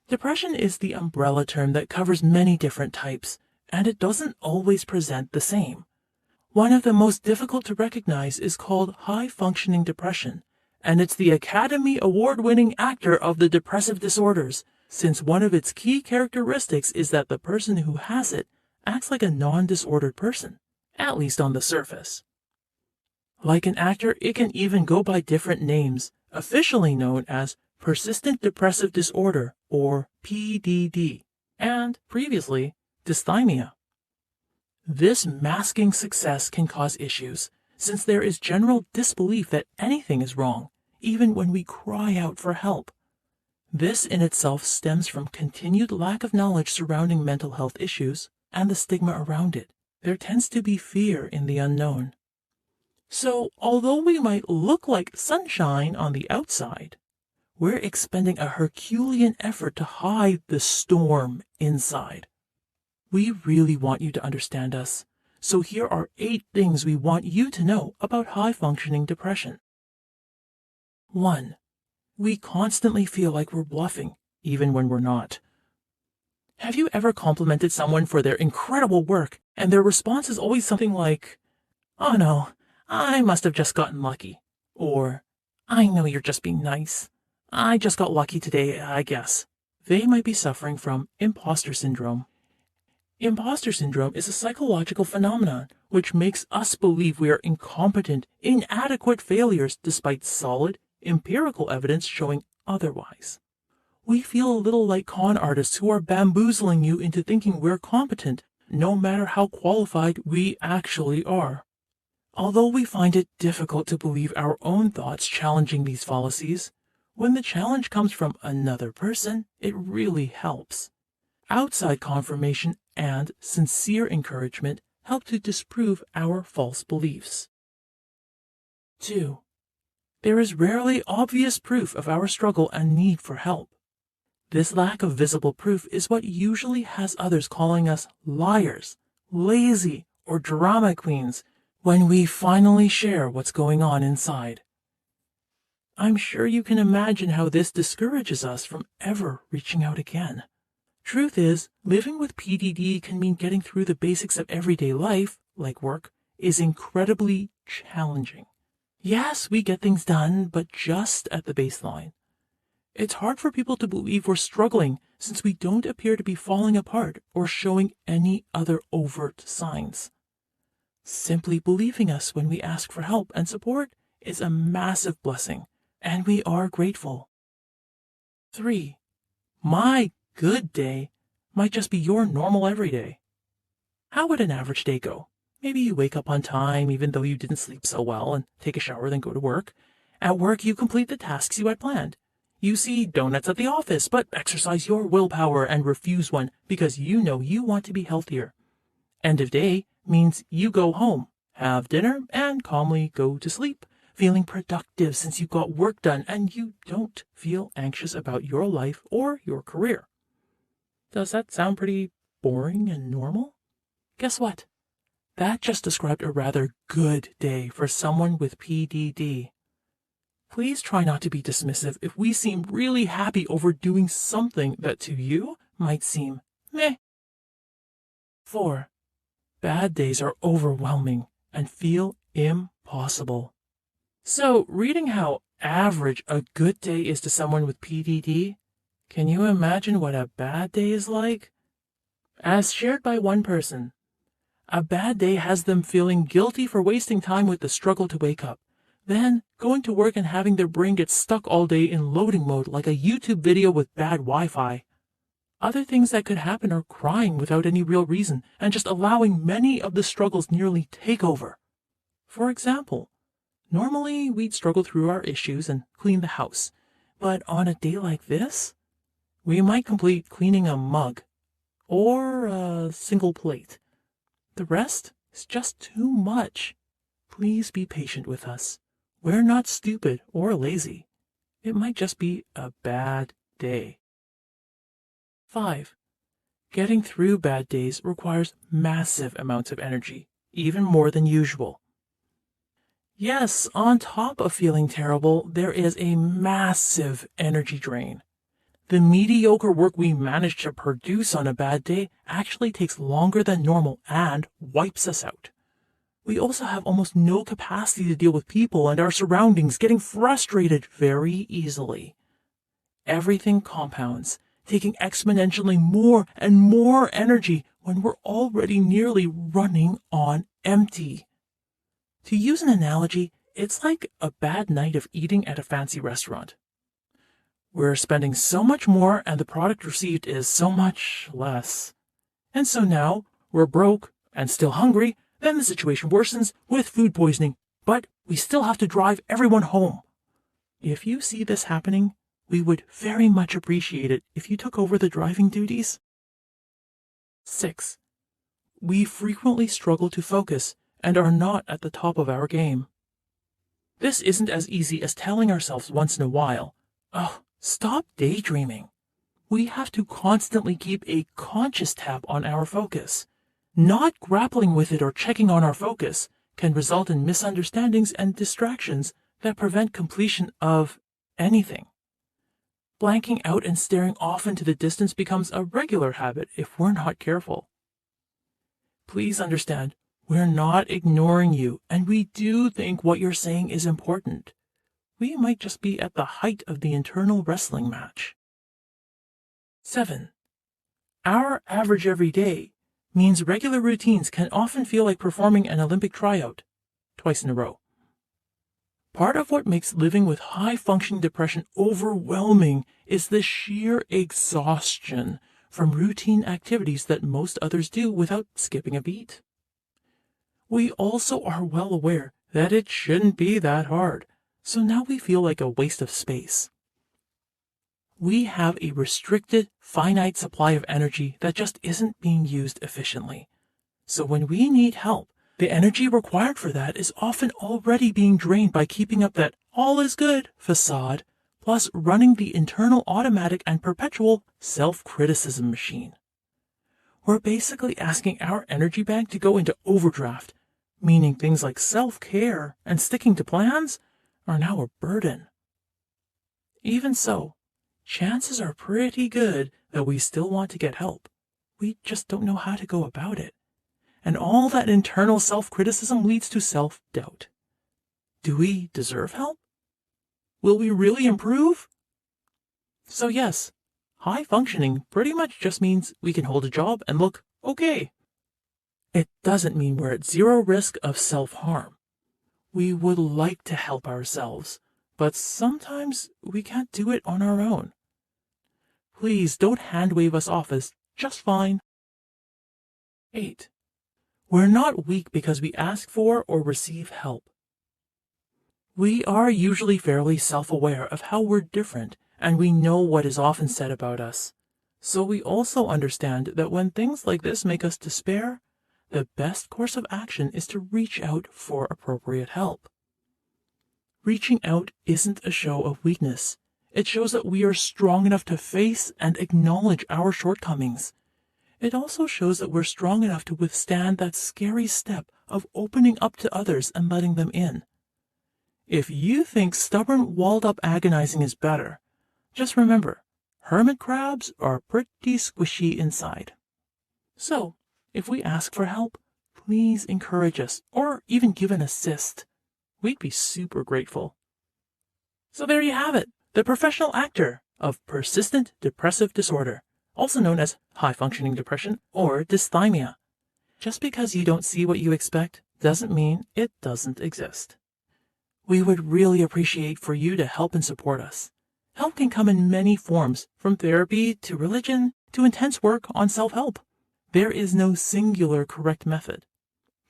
Depression is the umbrella term that covers many different types, and it doesn't always present the same. One of the most difficult to recognize is called high-functioning depression, and it's the Academy Award-winning actor of the depressive disorders, since one of its key characteristics is that the person who has it acts like a non-disordered person, at least on the surface. Like an actor, it can even go by different names, officially known as persistent depressive disorder, or PDD, and previously, dysthymia. This masking success can cause issues, since there is general disbelief that anything is wrong, even when we cry out for help. This in itself stems from continued lack of knowledge surrounding mental health issues and the stigma around it. There tends to be fear in the unknown. So, although we might look like sunshine on the outside, we're expending a Herculean effort to hide the storm inside. We really want you to understand us, so here are 8 things we want you to know about high-functioning depression. 1. We constantly feel like we're bluffing, even when we're not. Have you ever complimented someone for their incredible work, and their response is always something like, "Oh no, I must have just gotten lucky," or, "I know you're just being nice. I just got lucky today, I guess." They might be suffering from imposter syndrome. Imposter syndrome is a psychological phenomenon which makes us believe we are incompetent, inadequate failures despite solid, empirical evidence showing otherwise. We feel a little like con artists who are bamboozling you into thinking we're competent, no matter how qualified we actually are. Although we find it difficult to believe our own thoughts challenging these fallacies, when the challenge comes from another person, it really helps. Outside confirmation and sincere encouragement help to disprove our false beliefs. 2. There is rarely obvious proof of our struggle and need for help. This lack of visible proof is what usually has others calling us liars, lazy, or drama queens when we finally share what's going on inside. I'm sure you can imagine how this discourages us from ever reaching out again. Truth is, living with PDD can mean getting through the basics of everyday life, like work, is incredibly challenging. Yes, we get things done, but just at the baseline. It's hard for people to believe we're struggling since we don't appear to be falling apart or showing any other overt signs. Simply believing us when we ask for help and support is a massive blessing, and we are grateful. 3. My good day might just be your normal everyday. How would an average day go? Maybe you wake up on time even though you didn't sleep so well and take a shower then go to work. At work you complete the tasks you had planned. You see donuts at the office but exercise your willpower and refuse one because you know you want to be healthier. End of day means you go home, have dinner, and calmly go to sleep, feeling productive since you got work done and you don't feel anxious about your life or your career. Does that sound pretty boring and normal? Guess what? That just described a rather good day for someone with PDD. Please try not to be dismissive if we seem really happy over doing something that to you might seem meh. 4. Bad days are overwhelming and feel impossible. So, reading how average a good day is to someone with PDD, can you imagine what a bad day is like? As shared by one person, a bad day has them feeling guilty for wasting time with the struggle to wake up, then going to work and having their brain get stuck all day in loading mode like a YouTube video with bad Wi-Fi. Other things that could happen are crying without any real reason and just allowing many of the struggles nearly take over. For example, normally we'd struggle through our issues and clean the house, but on a day like this, we might complete cleaning a mug or a single plate. The rest is just too much. Please be patient with us. We're not stupid or lazy. It might just be a bad day. 5. Getting through bad days requires massive amounts of energy, even more than usual. Yes, on top of feeling terrible, there is a massive energy drain. The mediocre work we manage to produce on a bad day actually takes longer than normal and wipes us out. We also have almost no capacity to deal with people and our surroundings, getting frustrated very easily. Everything compounds, taking exponentially more and more energy when we're already nearly running on empty. To use an analogy, it's like a bad night of eating at a fancy restaurant. We're spending so much more and the product received is so much less. And so now we're broke and still hungry, then the situation worsens with food poisoning, but we still have to drive everyone home. If you see this happening, we would very much appreciate it if you took over the driving duties. 6. We frequently struggle to focus and are not at the top of our game. This isn't as easy as telling ourselves once in a while, "Oh, stop daydreaming." We have to constantly keep a conscious tab on our focus. Not grappling with it or checking on our focus can result in misunderstandings and distractions that prevent completion of anything. Blanking out and staring off into the distance becomes a regular habit if we're not careful. Please understand, we're not ignoring you, and we do think what you're saying is important. We might just be at the height of the internal wrestling match. 7. Our average every day means regular routines can often feel like performing an Olympic tryout twice in a row. Part of what makes living with high-functioning depression overwhelming is the sheer exhaustion from routine activities that most others do without skipping a beat. We also are well aware that it shouldn't be that hard, so now we feel like a waste of space. We have a restricted, finite supply of energy that just isn't being used efficiently. So when we need help, the energy required for that is often already being drained by keeping up that all is good facade, plus running the internal automatic and perpetual self-criticism machine. We're basically asking our energy bank to go into overdraft, meaning things like self-care and sticking to plans are now a burden. Even so, chances are pretty good that we still want to get help. We just don't know how to go about it. And all that internal self-criticism leads to self-doubt. Do we deserve help? Will we really improve? So yes, high functioning pretty much just means we can hold a job and look okay. It doesn't mean we're at zero risk of self-harm. We would like to help ourselves, but sometimes we can't do it on our own. Please don't hand-wave us off as just fine. 8. We're not weak because we ask for or receive help. We are usually fairly self-aware of how we're different, and we know what is often said about us. So we also understand that when things like this make us despair, the best course of action is to reach out for appropriate help. Reaching out isn't a show of weakness. It shows that we are strong enough to face and acknowledge our shortcomings. It also shows that we're strong enough to withstand that scary step of opening up to others and letting them in. If you think stubborn, walled-up agonizing is better, just remember, hermit crabs are pretty squishy inside. So, if we ask for help, please encourage us, or even give an assist. We'd be super grateful. So there you have it, the professional actor of persistent depressive disorder, also known as high-functioning depression or dysthymia. Just because you don't see what you expect doesn't mean it doesn't exist. We would really appreciate for you to help and support us. Help can come in many forms, from therapy to religion to intense work on self-help. There is no singular correct method.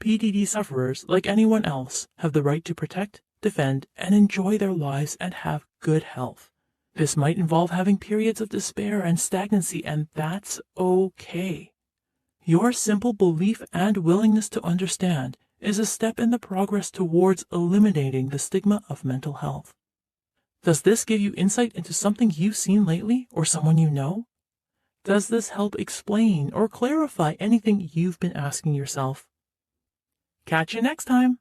PDD sufferers, like anyone else, have the right to protect, defend, and enjoy their lives and have good health. This might involve having periods of despair and stagnancy, and that's okay. Your simple belief and willingness to understand is a step in the progress towards eliminating the stigma of mental health. Does this give you insight into something you've seen lately or someone you know? Does this help explain or clarify anything you've been asking yourself? Catch you next time!